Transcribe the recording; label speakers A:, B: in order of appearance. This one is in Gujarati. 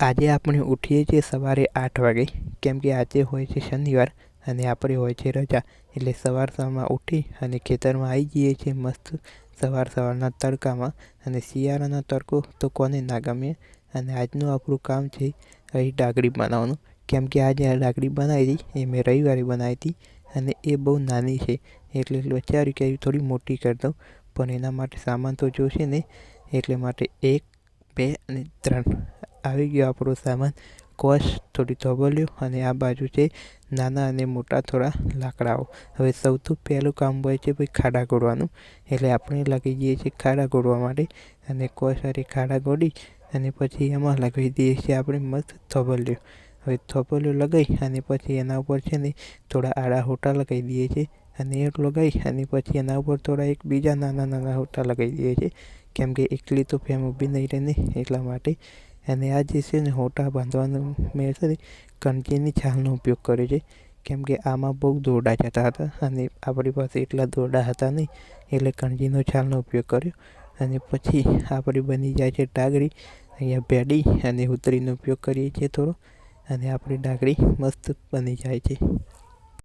A: આજે આપણે ઉઠીએ છીએ સવારે 8 વાગે, કેમ કે આજે હોય છે શનિવાર અને આપણે હોય છે રજા. એટલે સવારમાં ઉઠી અને ખેતરમાં આવી જઈએ છીએ મસ્ત સવારના તડકામાં. અને શિયાળાનો તડકો તો કોને ના ગમે. અને આજનું આપણું કામ છે અહીં ડાગરી બનાવવાનું, કેમ કે આજે આ ડાગરી બનાવી હતી એ મેં રવિવારે બનાવી હતી અને એ બહુ નાની છે. એટલે વિચાર્યું કે થોડી મોટી કરી દઉં, પણ એના માટે સામાન તો જોઈશે ને. એટલે માટે 1, 2 અને 3 આવી ગયો આપણો સામાન. કોસ, થોડી તોબલીઓ અને આ બાજુ છે નાના અને મોટા થોડા લાકડાઓ. હવે સૌથી પહેલું કામ હોય છે ભાઈ ખાડા ગોળવાનું. એટલે આપણે લાગી જઈએ છીએ ખાડા ગોળવા માટે. અને કોસારી ખાડા ગોળી અને પછી એમાં લગાવી દઈએ છીએ આપણે મસ્ત તોબલીઓ. હવે તોબલીઓ લગાવી અને પછી એના ઉપર છે ને થોડા આડા હોટા લગાવી દઈએ છીએ. અને એક લગાવી અને પછી એના ઉપર થોડા એક બીજા નાના હોટા લગાવી દઈએ છીએ, કેમ કે એકલી તો ફેમ ઊભી નહીં રહે ને એટલા માટે. અને આ જે છે ને હોટા બાંધવાનો મેં છે ને કણકીની છાલનો ઉપયોગ કર્યો છે, કેમ કે આમાં બહુ દોરડા જતા હતા અને આપણી પાસે એટલા દોરડા હતા નહીં, એટલે કણકીનો છાલનો ઉપયોગ કર્યો. અને પછી આપણી બની જાય છે ડાગરી. અહીંયા ભેડી અને ઉતરીનો ઉપયોગ કરીએ છીએ થોડો, અને આપણી ડાગરી મસ્ત બની જાય છે.